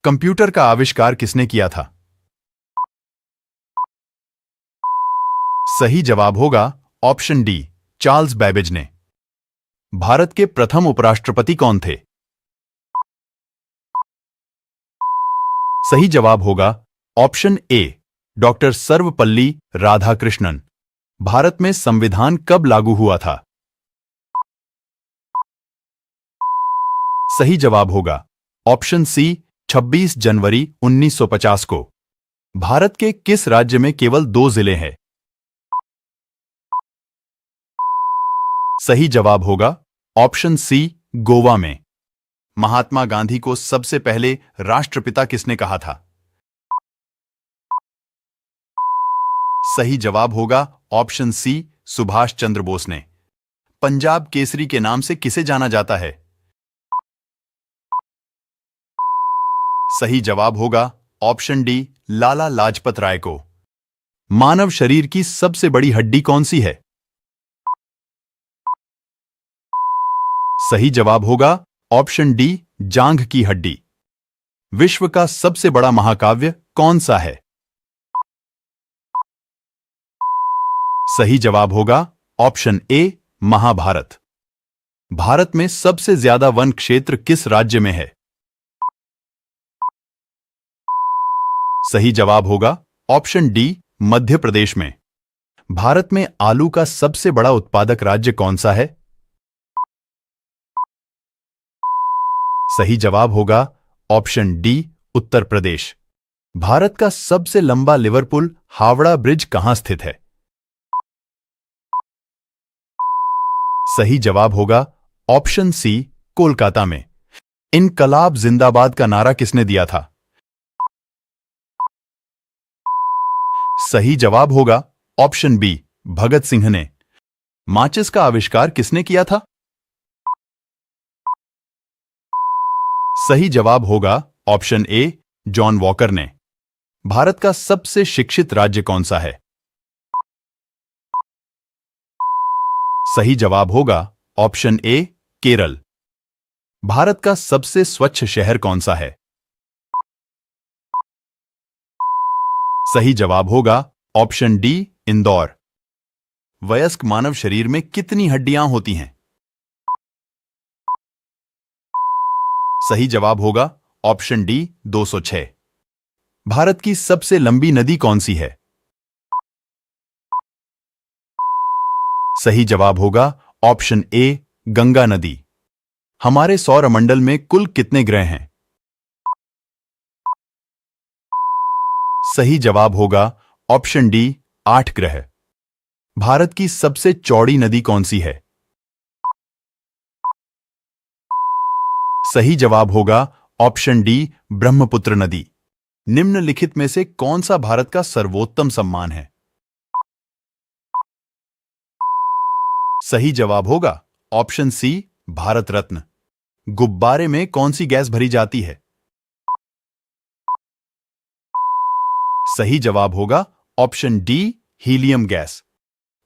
Computer का आविष्कार किसने किया था? सही जवाब होगा ऑप्शन डी, चार्ल्स बेबेज ने। भारत के प्रथम उपराष्ट्रपति कौन थे? सही जवाब होगा option A, doctor Sarvepalli Radhakrishnan. Bharat में संविधान कब लागू हुआ था? सही जवाब होगा ऑप्शन सी, 26 जनवरी 1950 को। भारत के किस राज्य में केवल 2 जिले हैं? सही जवाब होगा ऑप्शन सी, गोवा में। महात्मा गांधी को सबसे पहले राष्ट्रपिता किसने कहा था? सही जवाब होगा ऑप्शन सी, सुभाष चंद्र बोस ने। पंजाब केसरी के नाम से किसे जाना जाता है? सही जवाब होगा ऑप्शन डी, लाला लाजपत राय को। मानव शरीर की सबसे बड़ी हड्डी कौन सी है? सही जवाब होगा ऑप्शन डी, जांघ की हड्डी। विश्व का सबसे बड़ा महाकाव्य कौन सा है? सही जवाब होगा ऑप्शन ए, महाभारत। भारत में सबसे ज्यादा वन क्षेत्र किस राज्य में है? सही जवाब होगा ऑप्शन डी, मध्य प्रदेश में। भारत में आलू का सबसे बड़ा उत्पादक राज्य कौन सा है? सही जवाब होगा ऑप्शन डी, उत्तर प्रदेश। भारत का सबसे लंबा लिवरपूल हावड़ा ब्रिज कहां स्थित है? सही जवाब होगा ऑप्शन सी, कोलकाता में। इनकलाब जिंदाबाद का नारा किसने दिया था? सही जवाब होगा ऑप्शन बी, भगत सिंह ने। माचिस का आविष्कार किसने किया था? सही जवाब होगा ऑप्शन ए, जॉन वॉकर ने। भारत का सबसे शिक्षित राज्य कौन सा है? सही जवाब होगा ऑप्शन ए, केरल। भारत का सबसे स्वच्छ शहर कौन सा है? सही जवाब होगा ऑप्शन डी, इंदौर। वयस्क मानव शरीर में कितनी हड्डियां होती हैं? सही जवाब होगा ऑप्शन डी, 206। भारत की सबसे लंबी नदी कौन सी है? सही जवाब होगा ऑप्शन ए, गंगा नदी। हमारे सौरमंडल में कुल कितने ग्रह हैं? सही जवाब होगा ऑप्शन डी, 8 ग्रह। भारत की सबसे चौड़ी नदी कौन सी है? सही जवाब होगा ऑप्शन डी, ब्रह्मपुत्र नदी। निम्नलिखित में से कौन सा भारत का सर्वोत्तम सम्मान है? सही जवाब होगा ऑप्शन सी, भारत रत्न। गुब्बारे में कौन सी गैस भरी जाती है? सही जवाब होगा option D, helium gas.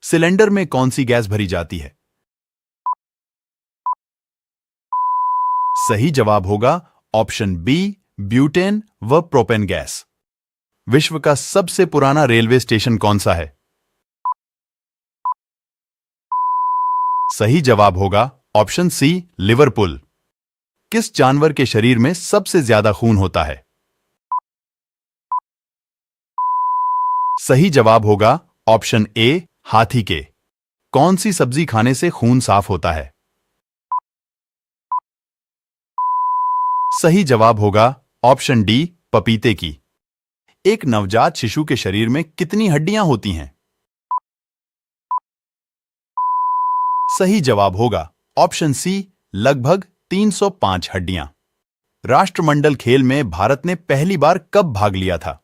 Cylinder में कौन सी गैस भरी जाती है? सही जवाब होगा ऑप्शन बी, ब्यूटेन व प्रोपेन गैस। विश्व का सबसे पुराना रेलवे स्टेशन कौन सा है? सही जवाब होगा ऑप्शन सी, लिवरपूल। किस जानवर के शरीर में सबसे ज्यादा खून होता है? सही जवाब होगा ऑप्शन ए, हाथी के। कौन सी सब्जी खाने से खून साफ होता है? सही जवाब होगा ऑप्शन डी, पपीते की। एक नवजात शिशु के शरीर में कितनी हड्डियां होती हैं? सही जवाब होगा ऑप्शन सी, लगभग 305 हड्डियां। राष्ट्रमंडल खेल में भारत ने पहली बार कब भाग लिया था?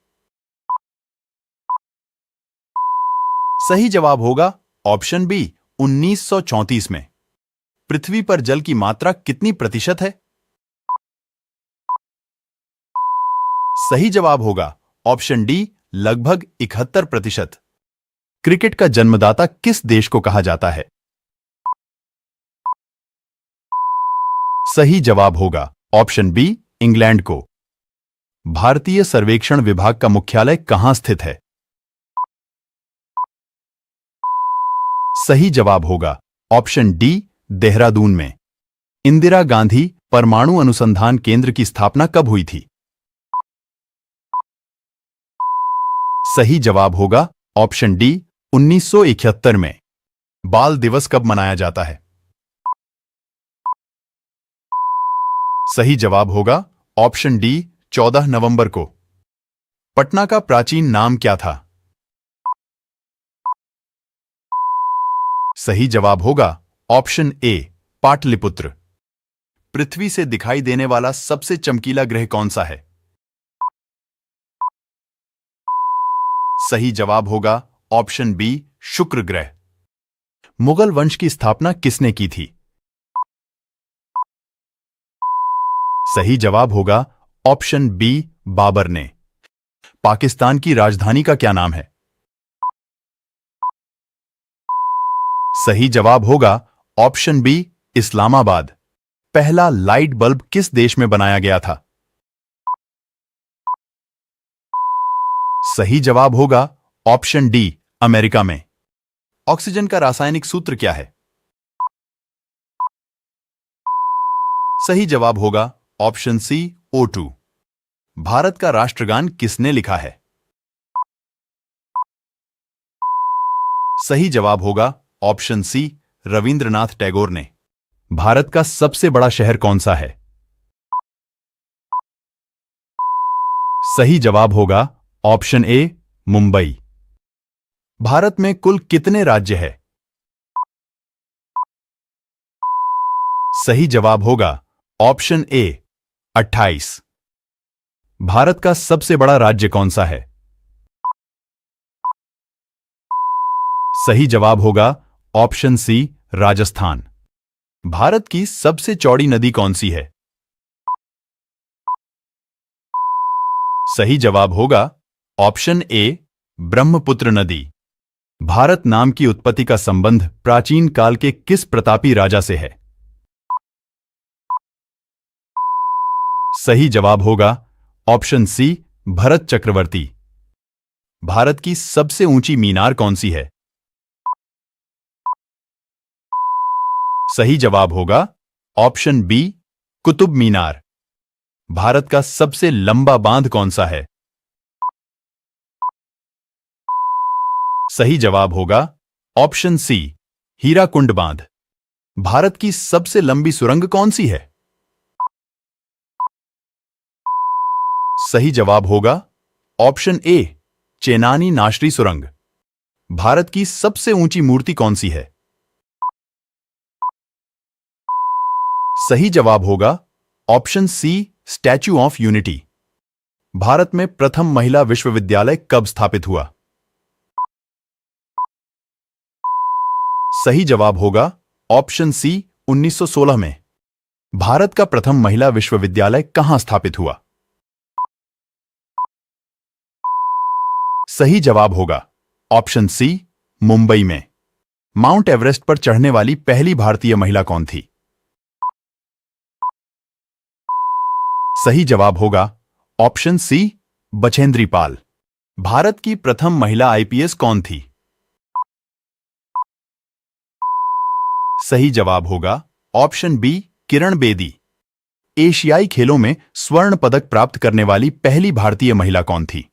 सही जवाब होगा ऑप्शन बी, 1934 में। पृथ्वी पर जल की मात्रा कितनी प्रतिशत है? सही जवाब होगा ऑप्शन डी, लगभग 71%। क्रिकेट का जन्मदाता किस देश को कहा जाता है? सही जवाब होगा ऑप्शन बी, इंग्लैंड को। भारतीय सर्वेक्षण विभाग का मुख्यालय कहां स्थित है? सही जवाब होगा ऑप्शन डी, देहरादून में। इंदिरा गांधी परमाणु अनुसंधान केंद्र की स्थापना कब हुई थी? सही जवाब होगा ऑप्शन डी, 1971 में। बाल दिवस कब मनाया जाता है? सही जवाब होगा ऑप्शन डी, 14 नवंबर को। पटना का प्राचीन नाम क्या था? सही जवाब होगा ऑप्शन ए, पाटलिपुत्र। पृथ्वी से दिखाई देने वाला सबसे चमकीला ग्रह कौन सा है? सही जवाब होगा ऑप्शन बी, शुक्र ग्रह। मुगल वंश की स्थापना किसने की थी? सही जवाब होगा ऑप्शन बी, बाबर ने। पाकिस्तान की राजधानी का क्या नाम है? सही जवाब होगा ऑप्शन बी, इस्लामाबाद। पहला लाइट बल्ब किस देश में बनाया गया था? सही जवाब होगा ऑप्शन डी, अमेरिका में। ऑक्सीजन का रासायनिक सूत्र क्या है? सही जवाब होगा ऑप्शन सी, O2। भारत का राष्ट्रगान किसने लिखा है? सही जवाब होगा ऑप्शन सी, रविंद्रनाथ टैगोर ने। भारत का सबसे बड़ा शहर कौन सा है? सही जवाब होगा ऑप्शन ए, मुंबई। भारत में कुल कितने राज्य हैं? सही जवाब होगा ऑप्शन ए, 28। भारत का सबसे बड़ा राज्य कौन सा है? सही जवाब होगा ऑप्शन सी, राजस्थान। भारत की सबसे चौड़ी नदी कौन सी है? सही जवाब होगा ऑप्शन ए, ब्रह्मपुत्र नदी। भारत नाम की उत्पत्ति का संबंध प्राचीन काल के किस प्रतापी राजा से है? सही जवाब होगा ऑप्शन सी, भरत चक्रवर्ती। भारत की सबसे ऊंची मीनार कौन सी है? सही जवाब होगा ऑप्शन बी, कुतुब मीनार। भारत का सबसे लंबा बांध कौन सा है? सही जवाब होगा ऑप्शन सी, हीराकुंड बांध। भारत की सबसे लंबी सुरंग कौन सी है? सही जवाब होगा ऑप्शन ए, चेनानी नाशरी सुरंग। भारत की सबसे ऊंची मूर्ति कौन सी है? सही जवाब होगा option C, Statue of Unity. भारत में प्रथम महिला विश्वविद्यालय कब स्थापित हुआ? सही जवाब होगा ऑप्शन सी, 1916 में। भारत का प्रथम महिला विश्वविद्यालय कहां स्थापित हुआ? सही जवाब होगा ऑप्शन सी, मुंबई में। माउंट एवरेस्ट पर चढ़ने वाली पहली भारतीय महिला कौन थी? सही जवाब होगा ऑप्शन सी, बछेंद्री पाल। भारत की प्रथम महिला आईपीएस कौन थी? सही जवाब होगा ऑप्शन बी, किरण बेदी। एशियाई खेलों में स्वर्ण पदक प्राप्त करने वाली पहली भारतीय महिला कौन थी?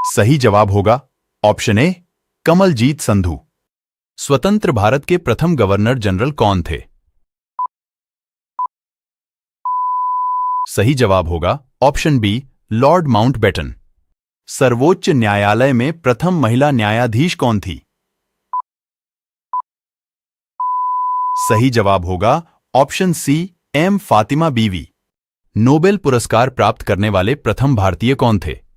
सही जवाब होगा ऑप्शन ए, कमलजीत संधू। स्वतंत्र भारत के प्रथम गवर्नर जनरल कौन थे? सही जवाब होगा ऑप्शन बी, लॉर्ड माउंटबेटन। सर्वोच्च न्यायालय में प्रथम महिला न्यायाधीश कौन थी? सही जवाब होगा ऑप्शन सी, एम फातिमा बीवी। नोबेल पुरस्कार प्राप्त करने वाले प्रथम भारतीय कौन थे?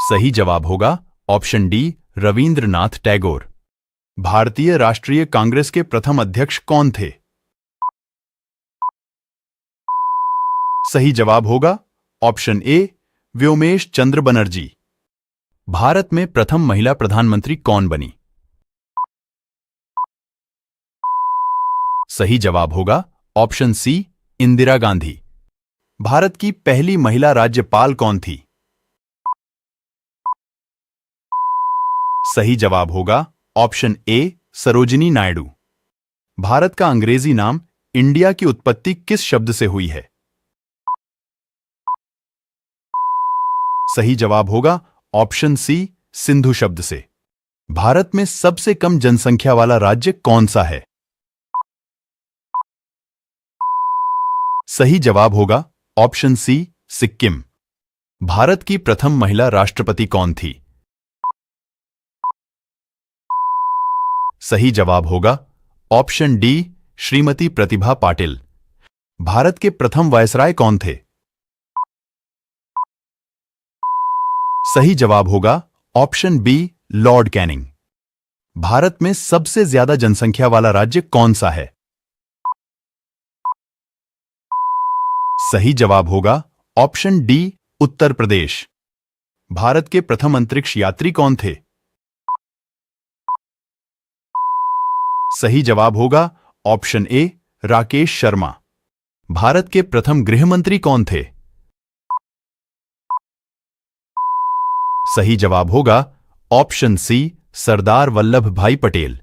सही जवाब होगा ऑप्शन डी, रविंद्रनाथ टैगोर। भारतीय राष्ट्रीय कांग्रेस के प्रथम अध्यक्ष कौन थे? सही जवाब होगा ऑप्शन ए, व्योमेश चंद्र बनर्जी। भारत में प्रथम महिला प्रधानमंत्री कौन बनी? सही जवाब होगा ऑप्शन सी, इंदिरा गांधी। भारत की पहली महिला राज्यपाल कौन थी? सही जवाब होगा ऑप्शन ए, सरोजिनी नायडू। भारत का अंग्रेजी नाम इंडिया की उत्पत्ति किस शब्द से हुई है? सही जवाब होगा ऑप्शन सी, सिंधु शब्द से। भारत में सबसे कम जनसंख्या वाला राज्य कौन सा है? सही जवाब होगा ऑप्शन सी, सिक्किम। भारत की प्रथम महिला राष्ट्रपति कौन थी? सही जवाब होगा ऑप्शन डी, श्रीमती प्रतिभा पाटिल। भारत के प्रथम वायसराय कौन थे? सही जवाब होगा ऑप्शन बी, लॉर्ड कैनिंग। भारत में सबसे ज्यादा जनसंख्या वाला राज्य कौन सा है? सही जवाब होगा ऑप्शन डी, उत्तर प्रदेश। भारत के प्रथम अंतरिक्ष यात्री कौन थे? सही जवाब होगा ऑप्शन ए, राकेश शर्मा। भारत के प्रथम गृह मंत्री कौन थे? सही जवाब होगा ऑप्शन सी, सरदार वल्लभ भाई पटेल।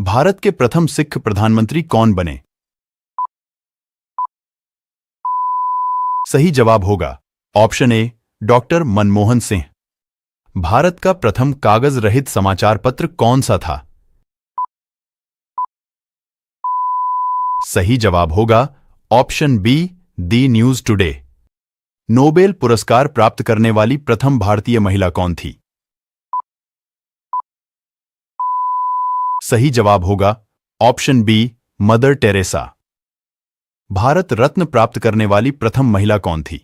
भारत के प्रथम सिख प्रधानमंत्री कौन बने? सही जवाब होगा option A, doctor Manmohan Singh. Bharat का प्रथम कागज रहित समाचार पत्र कौन सा था? सही जवाब होगा ऑप्शन बी, दी न्यूज टुडे। नोबेल पुरस्कार प्राप्त करने वाली प्रथम भारतीय महिला कौन थी? सही जवाब होगा option B, Mother Teresa. Bharat Ratna प्राप्त करने वाली प्रथम महिला कौन थी?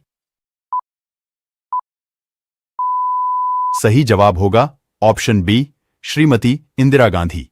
सही जवाब होगा ऑप्शन बी, श्रीमती इंदिरा गांधी।